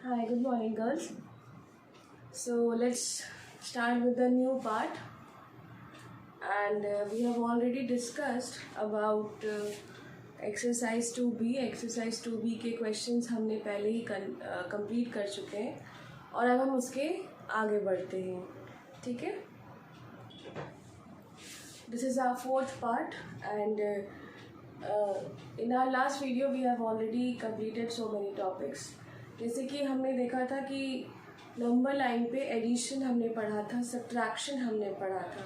Hi, good morning, girls. So let's start with the new part. And we have already discussed about exercise 2B. Exercise 2B के questions हमने पहले ही complete कर चुके हैं और अब हम उसके आगे बढ़ते हैं. ठीक है? This is our fourth part, and in our last video we have already completed so many topics. जैसे कि हमने देखा था कि नंबर लाइन पे एडिशन हमने पढ़ा था, सब्ट्रैक्शन हमने पढ़ा था.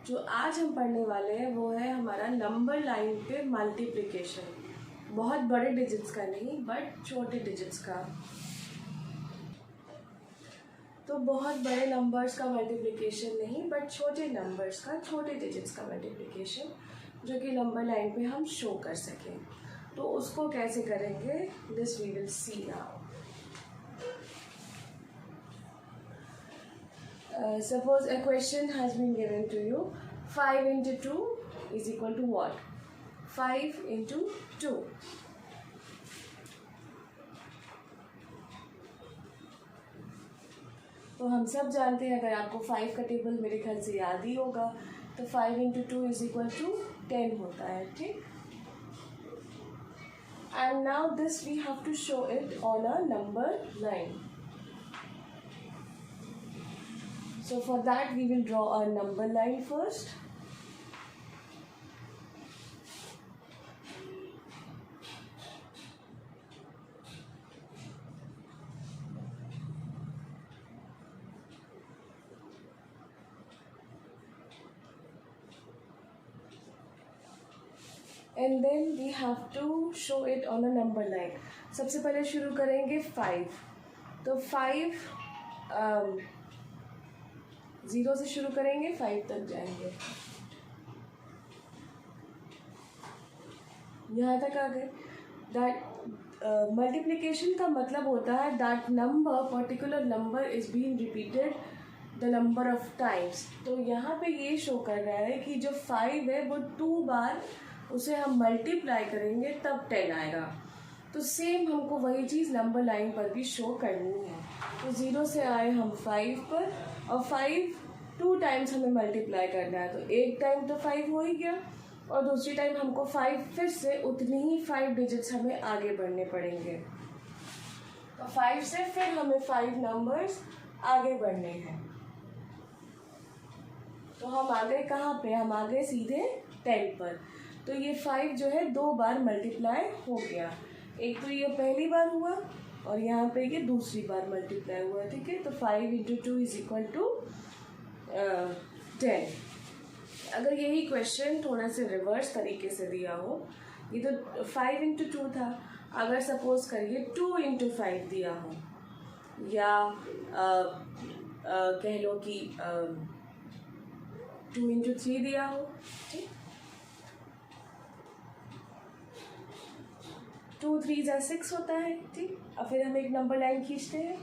जो आज हम पढ़ने वाले हैं वो है हमारा नंबर लाइन पे मल्टीप्लिकेशन. बहुत बड़े डिजिट्स का नहीं, बट छोटे डिजिट्स का. तो बहुत बड़े नंबर्स का मल्टीप्लिकेशन नहीं, बट छोटे नंबर्स का, छोटे डिजिट्स का मल्टीप्लिकेशन जो कि नंबर लाइन पे हम शो कर सकें. तो उसको कैसे करेंगे, this we will see now. Suppose a question has been given to you. 5 into 2 is equal to what? 5 into 2. तो हम सब जानते हैं, अगर आपको 5 का टेबल मेरे ख्याल से याद ही होगा, तो 5 into 2 is equal to 10 होता है. ठीक. And now this we have to show it on a number line. So for that we will draw a number line first. And then we have to show it on a number line. सबसे पहले शुरू करेंगे 5. तो 5 0 से शुरू करेंगे, 5 तक जाएंगे. यहाँ तक आ गए. दैट मल्टीप्लिकेशन का मतलब होता है that number, particular number is being repeated the number of times. तो यहाँ पे ये शो कर रहा है कि जो 5 है वो 2 बार उसे हम मल्टीप्लाई करेंगे तब 10 आएगा. तो सेम हमको वही चीज़ नंबर लाइन पर भी शो करनी है. तो 0 से आए हम 5 पर, और 5 2 टाइम्स हमें मल्टीप्लाई करना है. तो एक टाइम तो 5 हो ही गया, और दूसरी टाइम हमको 5 फिर से उतनी ही 5 डिजिट्स हमें आगे बढ़ने पड़ेंगे. तो 5 से फिर हमें 5 नंबर्स आगे बढ़ने हैं. तो हम आ गए कहाँ पे, हम आ गए सीधे 10 पर. तो ये 5 जो है 2 बार मल्टीप्लाई हो गया. एक तो ये पहली बार हुआ और यहाँ पे ये दूसरी बार मल्टीप्लाई हुआ. ठीक है. तो 5 into 2 इज इक्वल टू 10. अगर यही क्वेश्चन थोड़ा से रिवर्स तरीके से दिया हो, ये तो 5 into 2 था, अगर सपोज करिए 2 into 5 दिया हो, या कह लो कि 2 into 3 दिया हो. ठीक. 2 3 जा 6 होता है. ठीक. अब फिर हम एक नंबर लाइन खींचते हैं.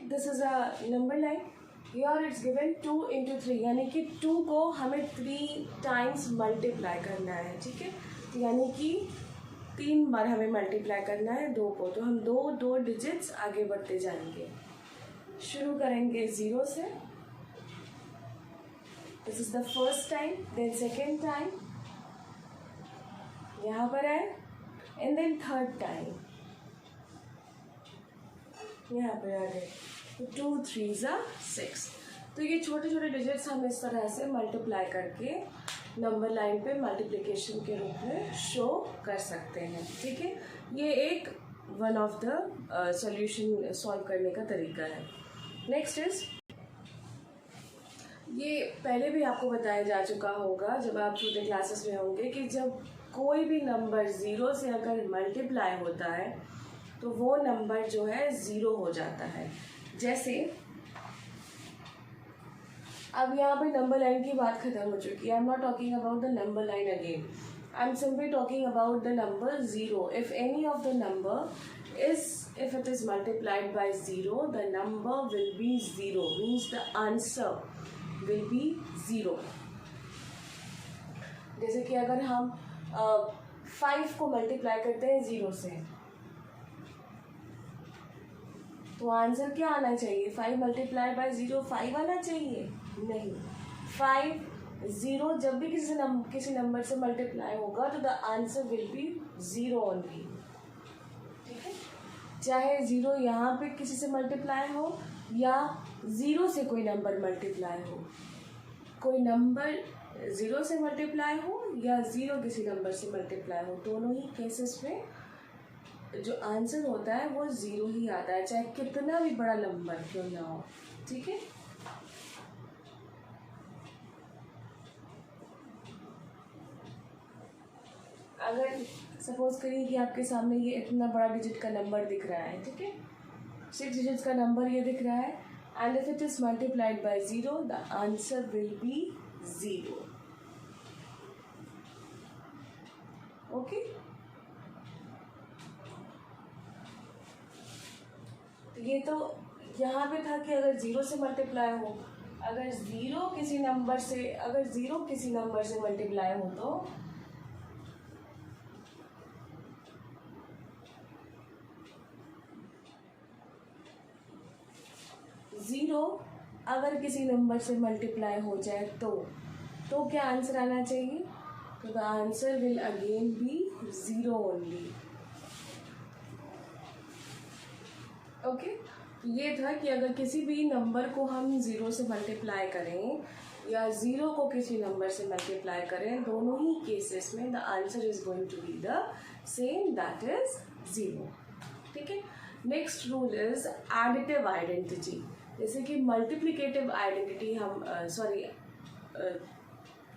This is a number line. Here it's given 2 into 3, यानी कि 2 को हमें 3 टाइम्स मल्टीप्लाई करना है. ठीक है. यानी कि 3 बार हमें मल्टीप्लाई करना है 2 को. तो हम दो डिजिट्स आगे बढ़ते जाएंगे. शुरू करेंगे 0 से. This is the first time, then second time यहाँ पर आए, एंड देन थर्ड टाइम यहाँ पर आ गए. तो 2 3 जा 6. तो ये छोटे छोटे डिजिट्स हम इस तरह से मल्टीप्लाई करके नंबर लाइन पे मल्टीप्लिकेशन के रूप में शो कर सकते हैं. ठीक है. ये एक one of the solution solve करने का तरीका है. नेक्स्ट इज, ये पहले भी आपको बताया जा चुका होगा जब आप छोटे क्लासेस में होंगे, कि जब कोई भी नंबर 0 से अगर मल्टीप्लाई होता है तो वो नंबर जो है 0 हो जाता है. जैसे अब यहाँ पे नंबर लाइन की बात खत्म हो चुकी है. I am not talking about the number line again. I am simply talking about the number 0. If any of the number is, if it is multiplied by 0, the number will be 0, means the answer will be 0। जैसे कि अगर हम 5 को multiply करते हैं 0 से, तो answer क्या आना चाहिए? 5 मल्टीप्लाई बाय 0 5 आना चाहिए? नहीं, 5 0 जब भी किसी नंबर से मल्टीप्लाई होगा तो the answer will be 0 only. ठीक है, चाहे 0 यहाँ पे किसी से मल्टीप्लाई हो या 0 से कोई नंबर मल्टीप्लाई हो, कोई नंबर 0 से मल्टीप्लाई हो या 0 किसी नंबर से मल्टीप्लाई हो, दोनों ही केसेस में जो आंसर होता है वो 0 ही आता है, चाहे कितना भी बड़ा नंबर क्यों ना हो। ठीक है, अगर सपोज करिए कि आपके सामने ये इतना बड़ा डिजिट का नंबर दिख रहा है, ठीक है, 6 डिजिट्स का नंबर ये दिख रहा है, and if it is multiplied by 0 the answer will be 0। Okay, ये तो यहाँ पे था कि अगर 0 से मल्टीप्लाई हो, अगर 0 किसी नंबर से मल्टीप्लाई हो तो 0 अगर किसी नंबर से मल्टीप्लाई हो जाए तो क्या आंसर आना चाहिए? तो the answer will again be 0 only. Okay, ये था कि अगर किसी भी नंबर को हम 0 से मल्टीप्लाई करें या 0 को किसी नंबर से मल्टीप्लाई करें, दोनों ही केसेस में the answer is going to be the same, that is 0। ठीक है, next rule is additive identity. जैसे कि multiplicative identity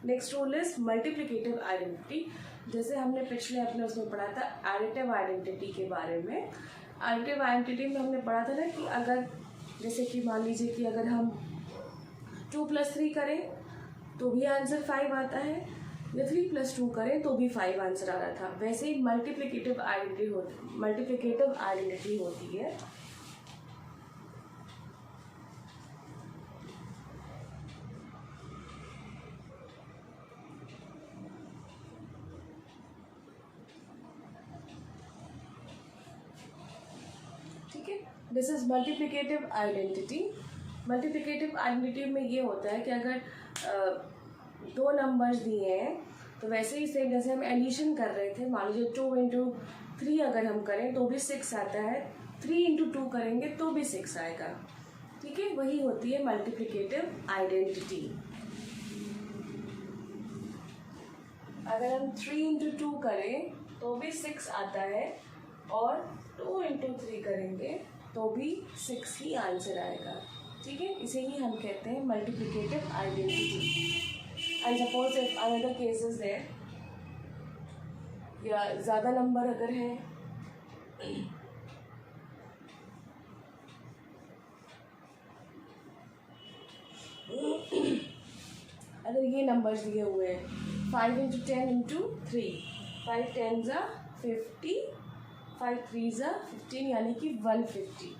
next rule is multiplicative identity. जैसे हमने पिछले अपने उसमें पढ़ा था एडिटिव आइडेंटिटी के बारे में। एडिटिव आइडेंटिटी में हमने पढ़ा था ना कि अगर जैसे कि मान लीजिए कि अगर हम 2 + 3 करें तो भी आंसर 5 आता है, या 3 + 2 करें तो भी 5 आंसर आ रहा था। वैसे ही मल्टीप्लिकेटिव आइडेंटिटी होती है। ठीक है, this is multiplicative identity. Multiplicative identity में ये होता है कि अगर 2 नंबर्स दिए हैं तो वैसे ही सेम जैसे हम एडिशन कर रहे थे, मान लीजिए 2 × 3 अगर हम करें तो भी 6 आता है, 3 × 2 करेंगे तो भी 6 आएगा। ठीक है, वही होती है मल्टीप्लिकेटिव आइडेंटिटी। अगर हम 3 × 2 करें तो भी 6 आता है और 2 × 3 करेंगे तो भी 6 ही आंसर आएगा। ठीक है, इसे ही हम कहते हैं multiplicative identity. And suppose if another case is there, या ज़्यादा नंबर अगर है, अगर ये नंबर्स दिए हुए हैं 5 × 10 × 3, 5 10s are 50, 5 3s are 15 यानी कि 150।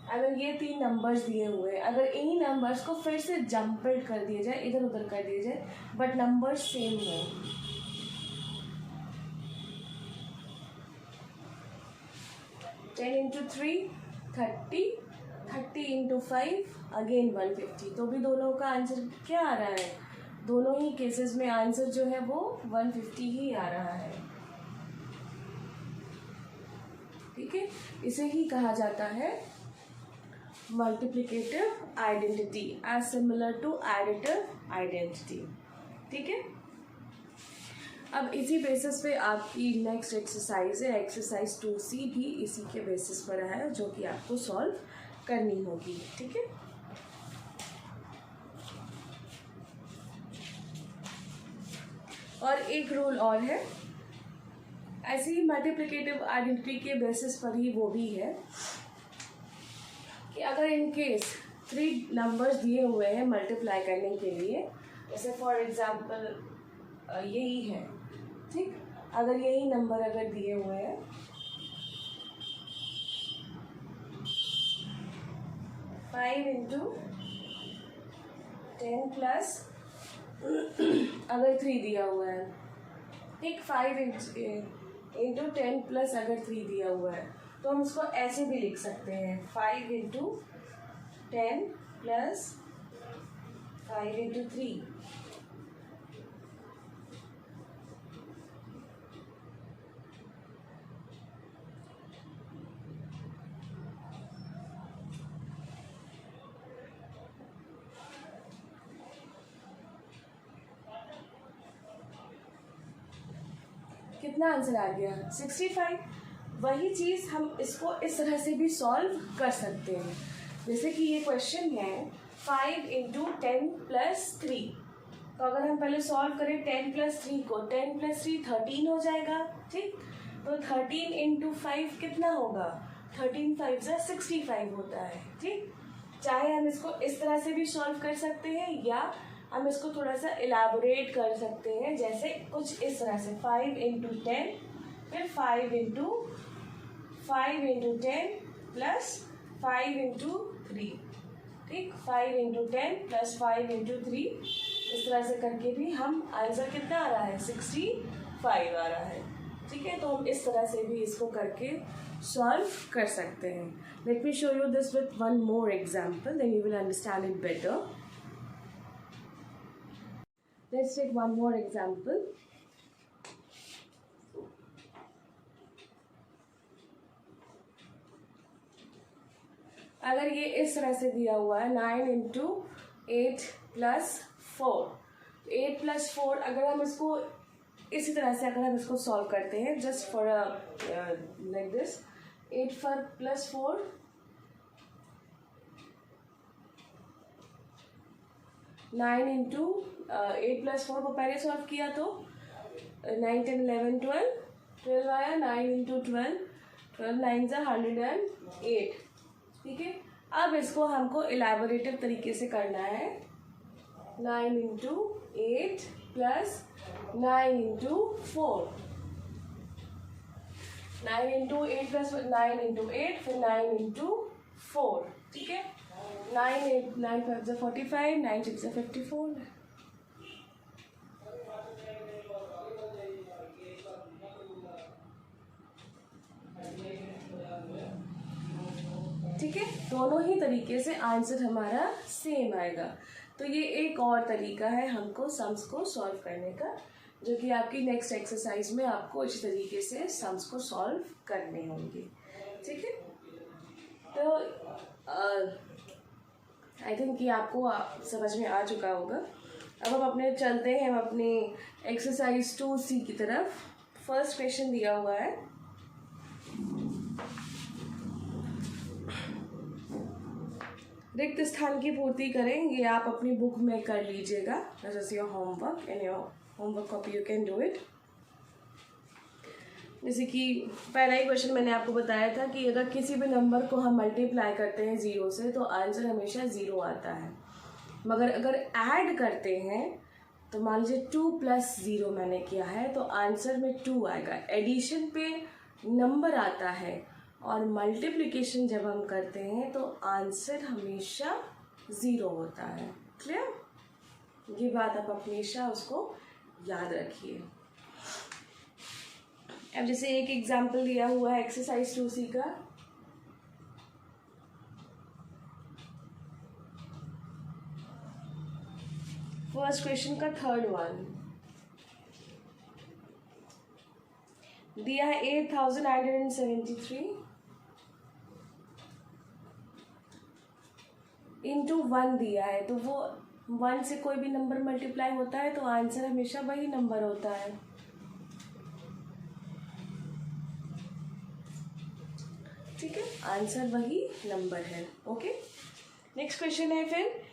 अगर ये 3 नंबर्स दिए हुए हैं, अगर इन्हीं नंबर्स को फिर से जम्पल्ड कर दिया जाए, इधर उधर कर दिया जाए, बट नंबर्स सेम हो, 10 × 3 30, 30 × 5 अगेन 150, तो भी दोनों का आंसर क्या आ रहा है? दोनों ही केसेस में आंसर जो है वो 150 ही आ रहा है। ठीक है, इसे ही कहा जाता है multiplicative identity, as similar to additive identity. ठीक है, अब इसी बेसिस पे आपकी नेक्स्ट एक्सरसाइज है, एक्सरसाइज 2C भी इसी के बेसिस पर है, जो कि आपको सॉल्व करनी होगी। ठीक है, और एक रूल और है, ऐसे ही मल्टीप्लिकेटिव आइडेंटिटी के बेसिस पर ही वो भी है कि अगर इन केस 3 नंबर्स दिए हुए हैं मल्टीप्लाई करने के लिए, जैसे फॉर एग्जांपल यही है, ठीक, अगर यही नंबर अगर दिए हुए हैं 5 × 10 10 प्लस अगर 3 दिया हुआ है, ठीक, 5 इंटू 10 प्लस अगर 3 दिया हुआ है तो हम इसको ऐसे भी लिख सकते हैं, 5 इंटू 10 प्लस 5 इंटू 3। कितना आंसर आ गया? 65। वही चीज़ हम इसको इस तरह से भी सॉल्व कर सकते हैं। जैसे कि ये क्वेश्चन है 5 इंटू 10 प्लस 3, तो अगर हम पहले सॉल्व करें 10 प्लस 3 को, 10 प्लस 3 13 हो जाएगा, ठीक। तो 13 इंटू 5 कितना होगा? 13 5 से 65 होता है, ठीक। चाहे हम इसको इस तरह से भी सॉल्व कर सकते हैं या हम इसको थोड़ा सा इलाबोरेट कर सकते हैं, जैसे कुछ इस तरह से 5 इंटू 10, फिर 5 इंटू 10 प्लस 5 इंटू 3, ठीक। 5 इंटू 10 प्लस 5 इंटू 3, इस तरह से करके भी हम आंसर कितना आ रहा है? 65 आ रहा है, ठीक है। तो हम इस तरह से भी इसको करके सॉल्व कर सकते हैं। Let me show you this with one more example, then you will understand it better. Let's take one more example. अगर ये इस तरह से दिया हुआ है 9 इंटू 8 प्लस 4, 8 प्लस 4, अगर हम इसको इसी तरह से अगर हम इसको सॉल्व करते हैं, just for like this, 8 plus 4, 9 into 8 plus 4 को पहले सॉल्व किया तो 9 10 11 12 आया, 9 इंटू 12 9 ज़ा 108, ठीक है। अब इसको हमको इलेबोरेटिव तरीके से करना है, 9 into 8 plus 9 into 4, 9 into 8 plus 9 into 8, फिर 9 इंटू 4, ठीक है। 9 8 9 5 ज़ा 45, 9 6 ज़ा 54, ठीक है। दोनों ही तरीके से आंसर हमारा सेम आएगा। तो ये एक और तरीका है हमको सम्स को सॉल्व करने का, जो कि आपकी नेक्स्ट एक्सरसाइज में आपको इसी तरीके से सम्स को सॉल्व करने होंगे, ठीक है। तो आई थिंक ये आपको समझ में आ चुका होगा। अब हम अपने चलते हैं हम अपने एक्सरसाइज 2C की तरफ। फर्स्ट क्वेश्चन दिया हुआ है, रिक्त स्थान की पूर्ति करें। ये आप अपनी बुक में कर लीजिएगा, this is your homework, in your homework copy you can do it. जैसे कि पहला ही क्वेश्चन मैंने आपको बताया था कि अगर किसी भी नंबर को हम मल्टीप्लाई करते हैं 0 से तो आंसर हमेशा 0 आता है, मगर अगर ऐड करते हैं तो मान लीजिए 2 प्लस 0 मैंने किया है तो आंसर में 2 आएगा। एडिशन पे नंबर आता है और मल्टीप्लिकेशन जब हम करते हैं तो आंसर हमेशा 0 होता है। क्लियर? ये बात आप हमेशा उसको याद रखिए। अब जैसे एक एग्जाम्पल दिया हुआ है एक्सरसाइज 2C का, फर्स्ट क्वेश्चन का थर्ड वन दिया है 8973 इंटू 1 दिया है, तो वो 1 से कोई भी नंबर मल्टीप्लाई होता है तो आंसर हमेशा वही नंबर होता है। ठीक है, आंसर वही नंबर है। ओके, नेक्स्ट क्वेश्चन है फिर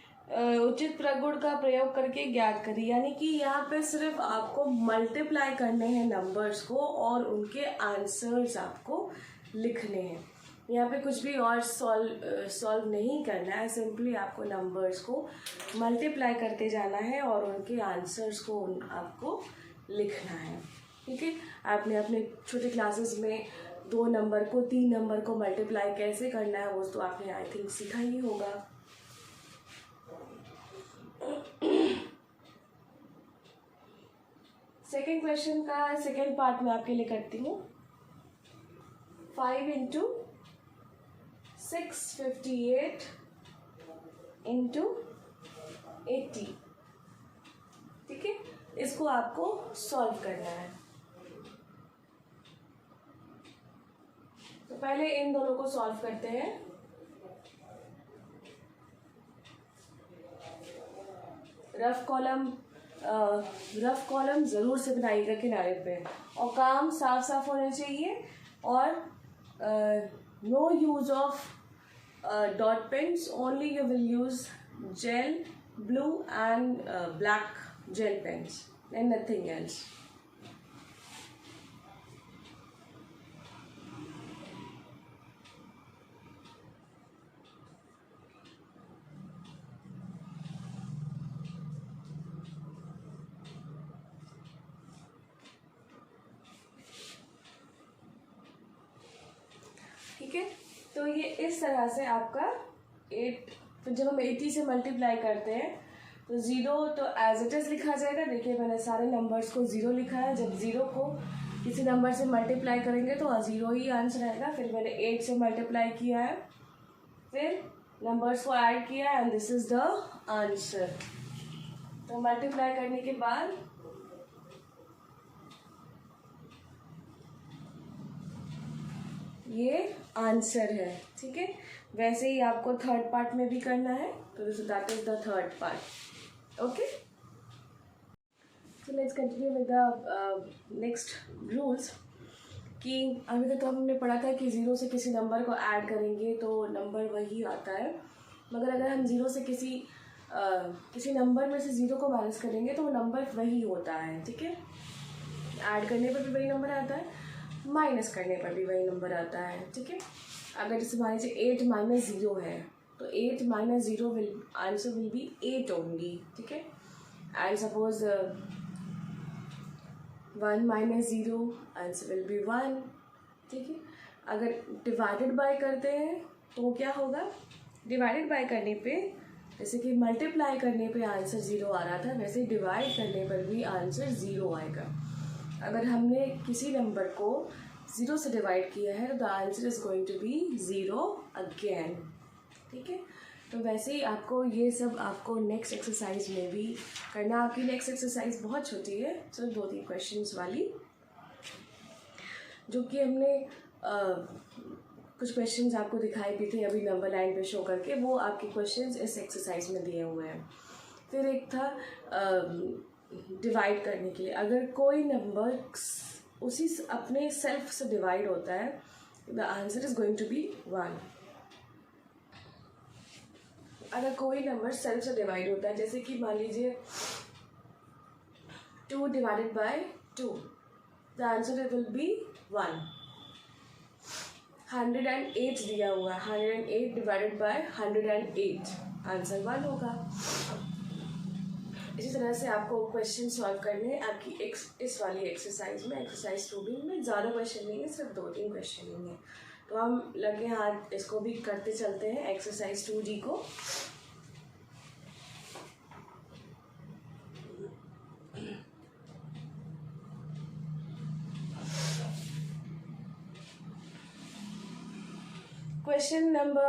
उचित प्रगुण का प्रयोग करके ज्ञात करिए। यानी कि यहाँ पे सिर्फ आपको मल्टीप्लाई करने हैं नंबर्स को और उनके आंसर्स आपको लिखने हैं। यहाँ पे कुछ भी और सॉल्व नहीं करना है, सिंपली आपको नंबर्स को मल्टीप्लाई करते जाना है और उनके आंसर्स को आपको लिखना है। ठीक है, आपने अपने छोटे क्लासेस में 2 नंबर को 3 नंबर को मल्टीप्लाई कैसे करना है वो तो आपने आई थिंक सीखा ही होगा। क्वेश्चन का सेकेंड पार्ट में आपके लिए करती हूँ. 5 इंटू 658 इंटू 80. ठीक है, इसको आपको सॉल्व करना है. तो पहले इन दोनों को सॉल्व करते हैं. रफ कॉलम ज़रूर से बनाइएगा किनारे पे, और काम साफ साफ होना चाहिए. और no use of dot pens, only you will use gel blue and black gel pens and nothing else. ठीक है, तो ये इस तरह से आपका 8, फिर जब हम 80 से मल्टीप्लाई करते हैं तो 0 तो एज इट इज़ लिखा जाएगा. देखिए मैंने सारे नंबर्स को 0 लिखा है. जब 0 को किसी नंबर से मल्टीप्लाई करेंगे तो 0 ही आंसर आएगा. फिर मैंने 8 से मल्टीप्लाई किया है, फिर नंबर्स को ऐड किया and this is the answer. तो मल्टीप्लाई करने के बाद ये आंसर है. ठीक है, वैसे ही आपको थर्ड पार्ट में भी करना है. तो that is the third part. Okay, so let's continue with the next rules. कि अभी तक हमने पढ़ा था कि 0 से किसी नंबर को ऐड करेंगे तो नंबर वही आता है. मगर अगर हम 0 से किसी नंबर में से 0 को माइनस करेंगे तो वो नंबर वही होता है. ठीक है, ऐड करने पर भी वही नंबर आता है, माइनस करने पर भी वही नंबर आता है. ठीक है, अगर जैसे मान लीजिए 8 माइनस 0 है तो 8 minus 0 answer will be 8 only. ठीक है, and suppose 1 minus 0 answer will be 1. ठीक है, अगर डिवाइडेड बाय करते हैं तो क्या होगा, डिवाइडेड बाय करने पे जैसे कि मल्टीप्लाई करने पे आंसर 0 आ रहा था, वैसे डिवाइड करने पर भी आंसर 0 आएगा. अगर हमने किसी नंबर को 0 से डिवाइड किया है तो the answer is going to be 0 again. ठीक है, तो वैसे ही आपको ये सब आपको नेक्स्ट एक्सरसाइज में भी करना. आपकी नेक्स्ट एक्सरसाइज बहुत छोटी है, सिर्फ 2-3 क्वेश्चंस वाली, जो कि हमने कुछ क्वेश्चंस आपको दिखाई भी थे अभी नंबर लाइन पे शो करके. वो आपके क्वेश्चंस इस एक्सरसाइज में दिए हुए हैं. फिर एक था डिवाइड करने के लिए. अगर कोई नंबर उसी अपने सेल्फ से डिवाइड होता है the answer is going to be 1. अगर कोई नंबर सेल्फ से डिवाइड होता है, जैसे कि मान लीजिए 2 divided by 2, the answer will be 1. 108 दिया हुआ है, 108 डिवाइडेड बाय 108, आंसर 1 होगा. इसी तरह से आपको क्वेश्चन सॉल्व करने हैं आपकी इस वाली एक्सरसाइज में. एक्सरसाइज 2B में ज़्यादा क्वेश्चन नहीं है, सिर्फ 2-3 क्वेश्चन ही है. तो हम लगे हाथ इसको भी करते चलते हैं, एक्सरसाइज 2D को. क्वेश्चन नंबर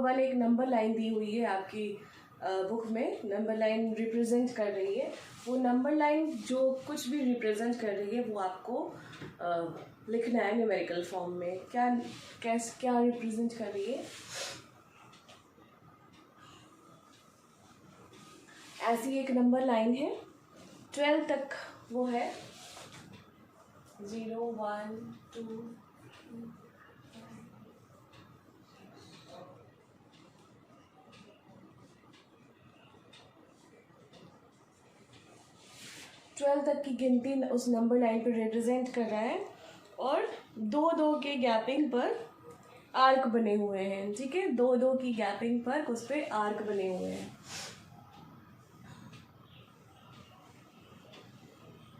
1 एक नंबर लाइन दी हुई है आपकी बुक में. नंबर लाइन रिप्रेजेंट कर रही है. वो नंबर लाइन जो कुछ भी रिप्रेजेंट कर रही है वो आपको लिखना है न्यूमेरिकल फॉर्म में. क्या रिप्रेजेंट कर रही है. ऐसी एक नंबर लाइन है, 12 तक वो है, 0 1 2 12 तक की गिनती उस नंबर लाइन पर रिप्रेजेंट कर रहा है. और 2-2 के गैपिंग पर आर्क बने हुए हैं. ठीक है, 2-2 की गैपिंग पर उस पर आर्क बने हुए हैं.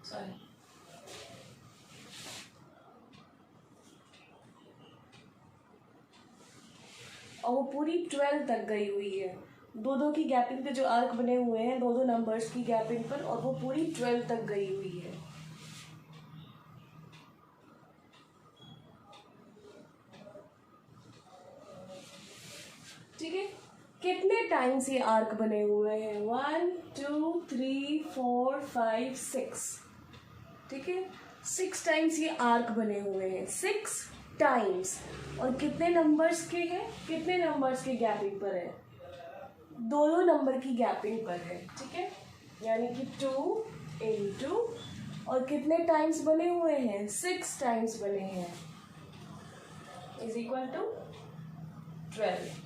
सॉरी, और वो पूरी 12 तक गई हुई है. 2-2 की गैपिंग पे जो आर्क बने हुए हैं 2-2 नंबर्स की गैपिंग पर, और वो पूरी 12 तक गई हुई है. ठीक है, कितने टाइम्स ये आर्क बने हुए हैं? 1 2 3 4 5 6, ठीक है, 6 टाइम्स ये आर्क बने हुए हैं, 6 टाइम्स। और कितने नंबर्स के हैं, कितने नंबर्स के गैपिंग पर है? दोनों नंबर की गैपिंग पर है, ठीक है, यानी कि 2 into, और कितने टाइम्स बने हुए हैं? 6 टाइम्स बने हैं, इज इक्वल टू 12।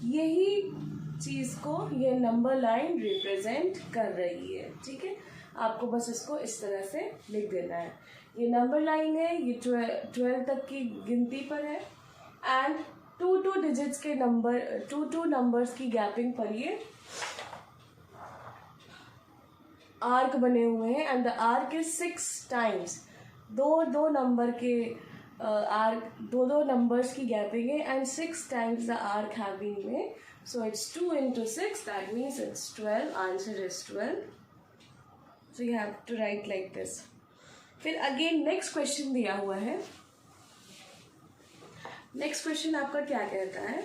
यही चीज़ को ये नंबर लाइन रिप्रेजेंट कर रही है, ठीक है। आपको बस इसको इस तरह से लिख देना है। ये नंबर लाइन है, ये 12 तक की गिनती पर है, एंड 2 डिजिट्स के नंबर, 2 नंबर्स की गैपिंग पर ये आर्क बने हुए हैं, and the arc is 6 times. दो नंबर के आर्क, दो नंबर्स की गैपिंग है, and 6 times the arc have been made, so it's 2 into 6, that means it's 12, answer is 12, so you have to write like this। फिर again next question दिया हुआ है। Next question आपका क्या कहता है?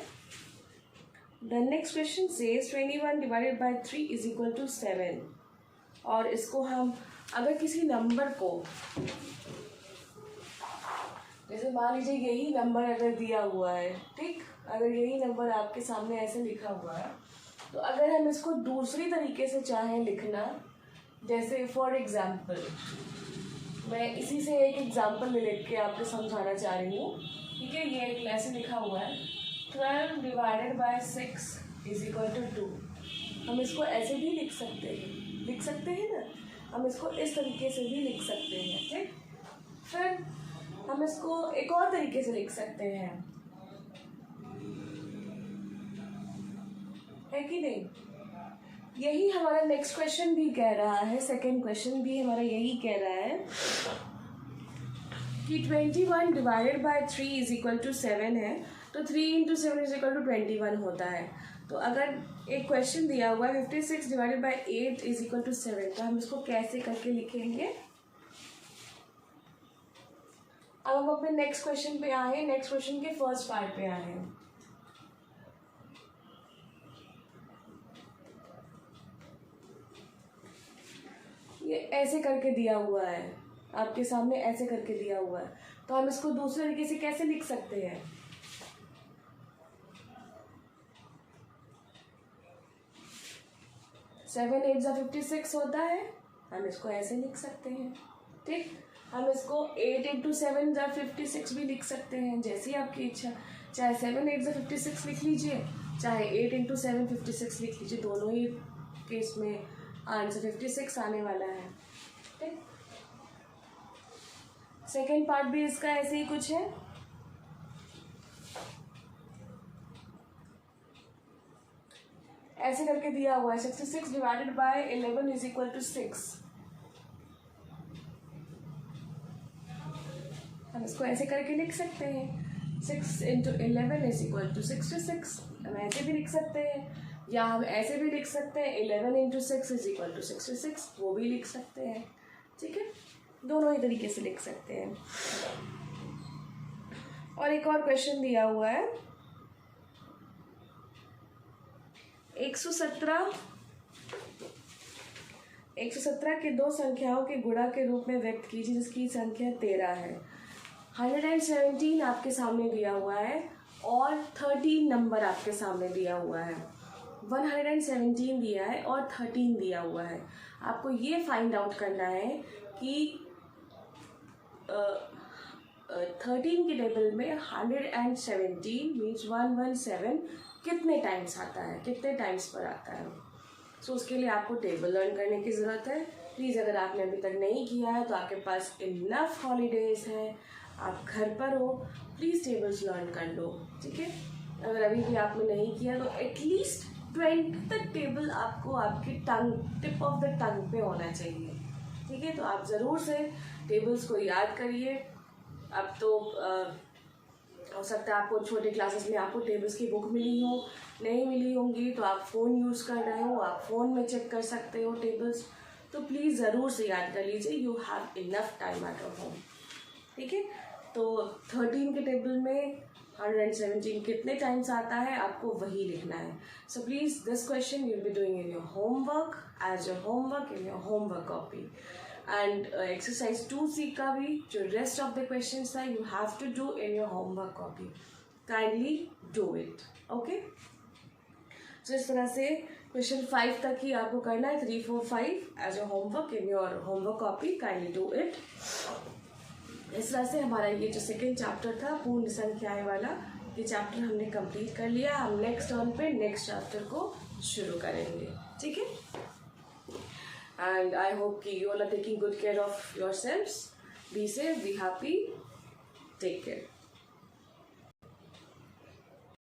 The next question says 21 divided by 3 is equal to 7, और इसको हम अगर किसी नंबर को, जैसे मान लीजिए यही नंबर अगर दिया हुआ है, ठीक, अगर यही नंबर आपके सामने ऐसे लिखा हुआ है, तो अगर हम इसको दूसरी तरीके से चाहें लिखना, जैसे फॉर एग्जाम्पल, मैं इसी से एक एग्जाम्पल लिख के आपको समझाना चाह रही हूँ, ठीक है। ये एक ऐसे लिखा हुआ है 12 divided by 6 is equal to 2। हम इसको ऐसे भी लिख सकते हैं ना, हम इसको इस तरीके से भी लिख सकते हैं, ठीक। फिर हम इसको एक और तरीके से लिख सकते हैं, है कि नहीं? यही हमारा नेक्स्ट क्वेश्चन भी कह रहा है, सेकंड क्वेश्चन भी हमारा यही कह रहा है कि 21 divided by 3 is equal to 7 है, तो 3 into 7 is equal to 21 होता है। तो अगर एक क्वेश्चन दिया हुआ है 56 divided by 8 is equal to 7, तो हम इसको कैसे करके लिखेंगे? अब हम अपने नेक्स्ट क्वेश्चन पे आए, नेक्स्ट क्वेश्चन के फर्स्ट पार्ट पे आए। ये ऐसे करके दिया हुआ है आपके सामने, ऐसे करके दिया हुआ है, तो हम इसको दूसरे तरीके से कैसे लिख सकते हैं? सेवन 8 जा 56 होता है, हम इसको ऐसे लिख सकते हैं, ठीक। हम इसको 8 into 7 जा 56 भी लिख सकते हैं, जैसी आपकी इच्छा, चाहे 7 8 जा 56 लिख लीजिए, चाहे 8 into 7 56 लिख लीजिए, दोनों ही केस में आंसर 56 आने वाला है, ठीक। सेकेंड पार्ट भी इसका ऐसे ही कुछ है। ऐसे करके दिया हुआ है 66 divided by 11 is equal to 6। हम इसको ऐसे करके लिख सकते हैं 6 into 11 is equal to 66। हम ऐसे भी लिख सकते हैं, या हम ऐसे भी लिख सकते हैं 11 into 6 is equal to 66, वो भी लिख सकते हैं, ठीक है। दोनों ही तरीके से लिख सकते हैं। और एक और क्वेश्चन दिया हुआ है 117 के दो संख्याओं के गुणा के रूप में व्यक्त कीजिए जिसकी संख्या 13 है। 117 आपके सामने दिया हुआ है और 13 नंबर आपके सामने दिया हुआ है। 117 दिया है और 13 दिया हुआ है। आपको ये फाइंड आउट करना है कि 13 के टेबल में 117 मीन्स 117 कितने टाइम्स आता है, कितने टाइम्स पर आता है। सो उसके लिए आपको टेबल लर्न करने की ज़रूरत है। प्लीज़ अगर आपने अभी तक नहीं किया है तो आपके पास इनफ हॉलीडेज़ हैं, आप घर पर हो, प्लीज़ टेबल्स लर्न कर लो, ठीक है। अगर अभी भी आपने नहीं किया तो एटलीस्ट 20 तक टेबल आपको आपकी टंग, टिप ऑफ द टंग पे होना चाहिए, ठीक है। तो आप ज़रूर से टेबल्स को याद करिए। अब तो हो सकता है आपको छोटे क्लासेस में आपको टेबल्स की बुक मिली हो, नहीं मिली होंगी तो आप फ़ोन यूज़ कर रहे हो, आप फ़ोन में चेक कर सकते हो टेबल्स। तो प्लीज़ ज़रूर से याद कर लीजिए, you have enough time at your home, ठीक है। तो 13 के टेबल में 117 कितने टाइम्स आता है आपको वही लिखना है. So please this question you will be doing in your homework as your homework in your homework copy. And exercise 2C का भी जो रेस्ट ऑफ द क्वेश्चंस है you have to do in your homework copy. Kindly do it. Okay, so इस तरह से question 5 तक ही आपको करना है. 3, 4, 5 as your homework in your homework copy. Kindly do it. इस तरह से हमारा ये जो सेकेंड चैप्टर था पूर्ण संख्याएं वाला, ये चैप्टर हमने कंप्लीट कर लिया. हम नेक्स्ट टर्न पे नेक्स्ट चैप्टर को शुरू करेंगे. ठीक है, एंड आई होप कि you all are taking good care of your selves. Be safe, be happy, take care.